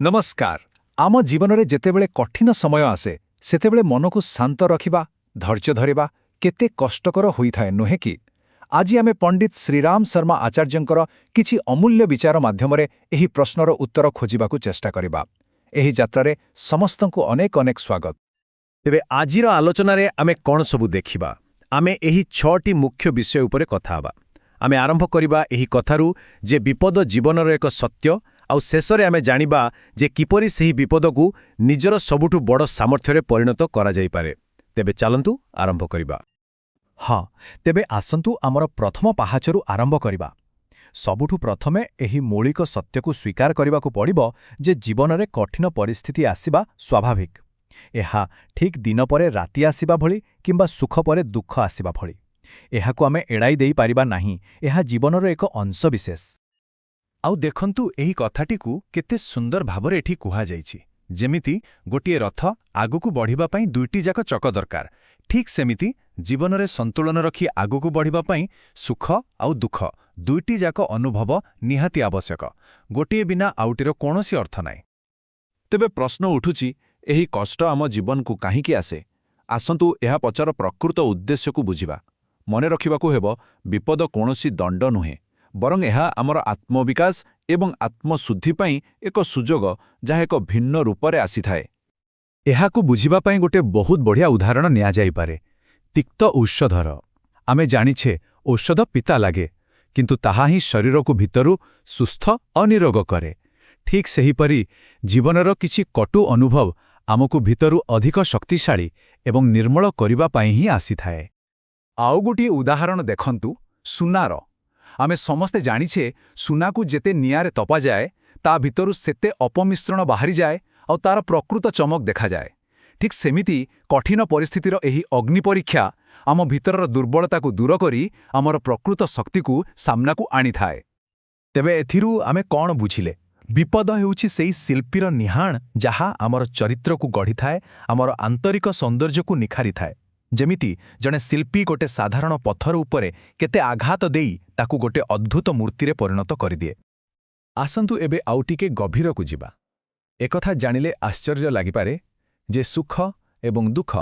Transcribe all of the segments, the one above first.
नमस्कार आम जीवन में जितेबले कठिन समय आसे सेतेबले मन को शांत रखिबा धैर्य धरिबा केते कष्टकर होइथाए नुहे कि आज आमे पंडित श्रीराम शर्मा आचार्यंकर किछि अमूल्य विचार माध्यमरे एही प्रश्नर उत्तर खोजिबाकू चेष्टा करिबा। एही यात्रारे समस्तंकु अनेक अनेक स्वागत। तेबे आजिर आलोचनारे आमे कोन सबु देखिबा आमे एही 6टी मुख्य विषय उपरे कथा हबा। आमे आरंभ करिबा एही कथारू जे विपद जीवनर एक सत्य आउ शेषरे आमे जानिबा जे किपरि सेही विपदकू निजर सबुठु बड़ सामर्थ्यरे परिणत करा जाई पारे। तेबे चलंतु आरंभ करिबा। हाँ तेबे आसंतु आमर प्रथम पाहाचरू आरंभ करिबा। सबुठु प्रथमे एही मौलिक सत्यकू स्वीकार करिबाकू पड़िबो जे जीवनरे कठिन परिस्थिति आसीबा स्वाभाविक। एहा ठीक दिन परे राति आसीबा भली किंबा सुख परे दुख आसीबा भली। एहाकू आमे एड़ाई देई पारिबा नाही। एहा जीवनर एक अंश विशेष। आउ देखंतु एही कथाटीकू केते सुंदर भाबरे एठी कुहा जाईछि। जेमिति गोटिए रथ आगुकू बढ़िबा पई दुईटी जाक चक दरकार, ठीक सेमिति जीवनरे संतुलन रखी आगुकू बढ़िबा पई सुख आउ दुख दुईटी जाक अनुभव निहाती आवश्यक। गोटिए बिना आउटीर कोनोसी अर्थ नाई। तेबे प्रश्न उठुछि एही कष्ट आम जीवन को काहीकि आसे। आसंतु एहा पछर प्रकृत उद्देश्य को बुझिबा। मने रखिबाकू हेबो विपद कोनोसी दंड नुहे बरं एहा आमर आत्मविकास एवं आत्मशुद्धि पई एक सुजोग जहा एक भिन्न रूपरे आसीथाए। एहाकू बुझिबा पई गोटे बहुत बढ़िया उदाहरण निया जाई पारे। तिक्त औषधर आमे जानिछे औषध पिता लागे किंतु ताहा ही शरीर को भितरु सुस्थ अनिरोग करे। ठीक सेहीपरि जीवनर किछि कटु अनुभव आमकू भितरु अधिक शक्तिशाली एवं निर्मल करिबा पई ही आसीथाए। आउ गोटिए उदाहरण देखंतु सुनार। आमे समस्ते जानिछे सुनाकू जेते नियारे तपा जाए ता भितरु सेते अपमिश्रण बाहरी जाए और तार प्रकृत चमक देखा जाए। ठीक सेमिति कठिन परिस्थितिर एही अग्नि परीक्षा आम भितरर दुर्बलता को दूर करी आमर प्रकृत शक्ति को सामना को आनी थाए। तेबे एथिरु आमे कोन बुझिले? विपद हेउछि सेही शिल्पीर निहाण जहा आमर चरित्र को गढ़ी थाए, आमर आंतरिक सौंदर्य को निखारी थाए। जेमिति जने शिल्पी गोटे साधारण पत्थर उपरे केते आघात देई ताकू गोटे अद्भुत मूर्ति रे परिणत करिदिए। आसंतु एबे आउ टिके गभीर को जिबा। एकथा जानिले आश्चर्य लागिपारे जे सुख एवं दुख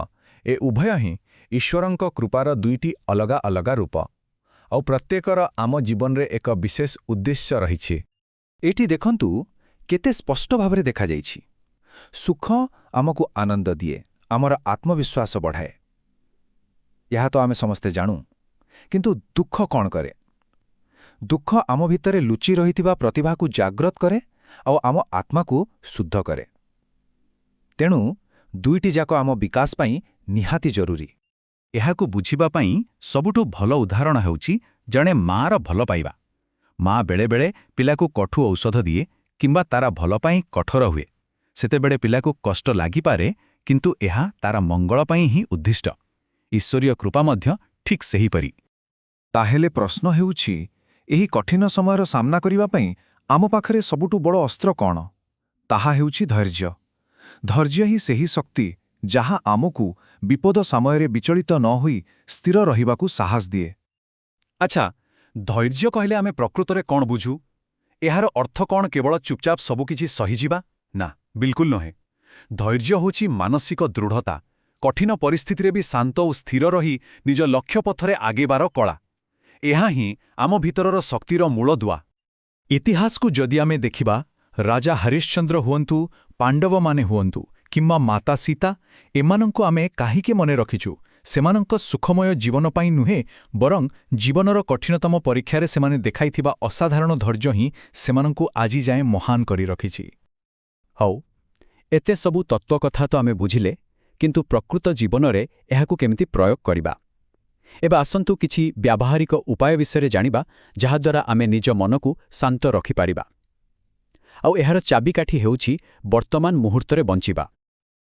ए उभय ही ईश्वरंक कृपार दुईटी अलगा अलगा रूप आउ प्रत्येकर आम जीवन रे एक विशेष उद्देश्य रहिछि। एठी देखंतु केते स्पष्ट भावरे देखा जाइछि। सुख आमको आनंद दिए, आमर आत्मविश्वास बढ़ाए। यह तो आमे समस्ते जानू, किंतु दुख कौन करे? दुख आम भितरे लुचि रहिथिबा प्रतिभा को जाग्रत करे और आम आत्मा को शुद्ध करे। तेणु दुईटी जाक आम विकास पाई निहाती जरूरी। एहाकू बुझिबा पाई सबुठु भल उदाहरण हेउछि जणे मार भल पाइबा। माँ बेले बेले पिलाकू कठु औषध दिए किंबा तारा भल पाई कठोर हुए। सेतेबेले पिलाकू कष्ट लागिपारे किंतु एहा तारा मंगल पाई ही उद्दिष्ट। ईश्वरीय कृपा मध्य ठीक सेहीपरि। ताहेले प्रश्न हेउछि एही कठिन समयर सामना करिबा पई आम पाखरे सबुठु बड़ अस्त्र कौन? ताहा हेउछि धैर्य। धैर्य ही सेही शक्ति जहा आमकू विपद समयरे विचलित न होई स्थिर रहिबाकू साहस दिए। अच्छा, धैर्य कहले आमे प्रकृतरे कौन बुझू? एहार अर्थ कौन केवल चुपचाप सबुकिछि सहीजिबा? ना, बिल्कुल नहे। धैर्य होछि मानसिक दृढ़ता, कठिन परिस्थिति भी शांत और स्थिर रही निज लक्ष्य पथरे आगेबार कला। एहा ही आम भितरर शक्तिर मूलदुआ। इतिहास को जदि आमे देखिबा, राजा हरिश्चंद्र हुअंतु, पांडव माने हुअंतु किंबा माता सीता, एमानंको आमे काहीके मने रखिछु? सेमानंक सुखमय जीवन पाई नुहे बरं जीवनर कठिनतम परीक्षारे सेमाने देखाइथिबा असाधारण धैर्य ही सेमानंको आजि जाए महान करी रखिछि। हौ एते सबु तत्व कथा तो आमे बुझिले, किंतु प्रकृत जीवन रे एहाकू केमिति प्रयोग करिबा। एबा आसंतु किछि व्यावहारिक उपाय विषय जानिबा जहाद्वारा आमे निज मन को शांत रखि पारिबा। आउ एहार चाबिकाठी हेउछि वर्तमान मुहूर्तरे बंचिबा।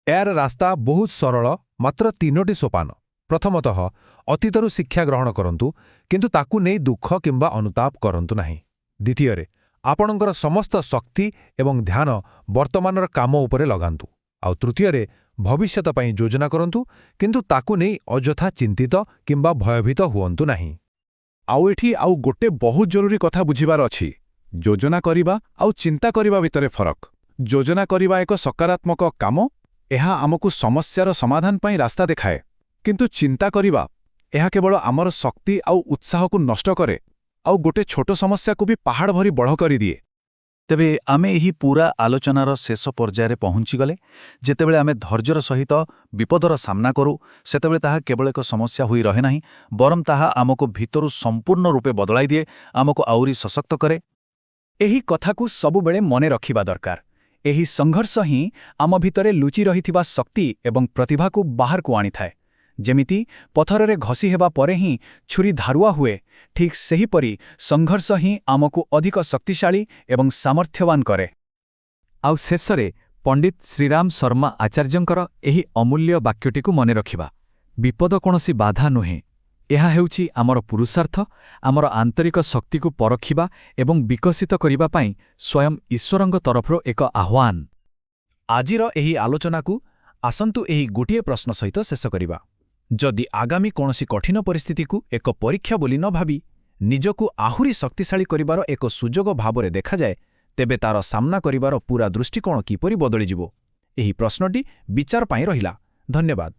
यार रास्ता बहुत सरल, मात्र 3टी सोपान। प्रथमतः अतीतरू शिक्षा ग्रहण करंतु किंतु ताकू नै दुख किंबा अनुताप करंतु नाही। द्वितीयरे आपणकर समस्त शक्ति एवं ध्यान वर्तमानर काम उपरे लगांतु। आउ तृतीयरे भविष्यत पई योजना करंतु किंतु ताकू नै अजथा चिंतित किंबा भयभीत हुअंतु नाही। आउ एठी आउ गोटे बहुत जरूरी कथा बुझिबार अछि। योजना करिबा आउ चिंता करिबा भितरे फरक। ଯୋଜନା କରିବା ଏକ ସକାରାତ୍ମକ କାମ, ଏହା ଆମକୁ ସମସ୍ୟାର ସମାଧାନ ପାଇଁ ରାସ୍ତା ଦେଖାଏ। କିନ୍ତୁ ଚିନ୍ତା କରିବା, ଏହା କେବଳ ଆମର ଶକ୍ତି ଆଉ ଉତ୍ସାହକୁ ନଷ୍ଟ କରେ, ଆଉ ଗୋଟେ ଛୋଟ ସମସ୍ୟାକୁ ବି ପାହାଡ଼ ଭରି ବଡ଼ କରିଦିଏ। ତେବେ ଆମେ ଏହି ପୂରା ଆଲୋଚନାର ଶେଷ ପର୍ଯ୍ୟାୟରେ ପହଞ୍ଚିଗଲେ। ଯେତେବେଳେ ଆମେ ଧୈର୍ଯ୍ୟର ସହିତ ବିପଦର ସାମ୍ନା କରୁ, ସେତେବେଳେ ତାହା କେବଳ ଏକ ସମସ୍ୟା ହୋଇ ରହେ ନାହିଁ, ବରଂ ତାହା ଆମକୁ ଭିତରୁ ସମ୍ପୂର୍ଣ୍ଣ ରୂପେ ବଦଳାଇ ଦିଏ, ଆମକୁ ଆହୁରି ସଶକ୍ତ କରେ। ଏହି କଥାକୁ ସବୁବେଳେ ମନେ ରଖିବା ଦରକାର। ଏହି ସଂଘର୍ଷ ହିଁ ଆମ ଭିତରେ ଲୁଚି ରହିଥିବା ଶକ୍ତି ଏବଂ ପ୍ରତିଭାକୁ ବାହାରକୁ ଆଣିଥାଏ। ଯେମିତି ପଥରରେ ଘଷି ହେବା ପରେ ହିଁ ଛୁରୀ ଧାରୁଆ ହୁଏ, ଠିକ୍ ସେହିପରି ସଂଘର୍ଷ ହିଁ ଆମକୁ ଅଧିକ ଶକ୍ତିଶାଳୀ ଏବଂ ସାମର୍ଥ୍ୟବାନ କରେ। ଆଉ ଶେଷରେ ପଣ୍ଡିତ ଶ୍ରୀରାମ ଶର୍ମା ଆଚାର୍ଯ୍ୟଙ୍କର ଏହି ଅମୂଲ୍ୟ ବାକ୍ୟଟିକୁ ମନେ ରଖିବା, ବିପଦ କୌଣସି ବାଧା ନୁହେଁ, ଏହା ହେଉଛି ଆମର ପୁରୁଷାର୍ଥ, ଆମର ଆନ୍ତରିକ ଶକ୍ତିକୁ ପରଖିବା ଏବଂ ବିକଶିତ କରିବା ପାଇଁ ସ୍ୱୟଂ ଈଶ୍ୱରଙ୍କ ତରଫରୁ ଏକ ଆହ୍ୱାନ। ଆଜିର ଏହି ଆଲୋଚନାକୁ ଆସନ୍ତୁ ଏହି ଗୋଟିଏ ପ୍ରଶ୍ନ ସହିତ ଶେଷ କରିବା। ଯଦି ଆଗାମୀ କୌଣସି କଠିନ ପରିସ୍ଥିତିକୁ ଏକ ପରୀକ୍ଷା ବୋଲି ନ ଭାବି ନିଜକୁ ଆହୁରି ଶକ୍ତିଶାଳୀ କରିବାର ଏକ ସୁଯୋଗ ଭାବରେ ଦେଖାଯାଏ, ତେବେ ତାର ସାମ୍ନା କରିବାର ପୂରା ଦୃଷ୍ଟିକୋଣ କିପରି ବଦଳିଯିବ? ଏହି ପ୍ରଶ୍ନଟି ବିଚାର ପାଇଁ ରହିଲା। ଧନ୍ୟବାଦ।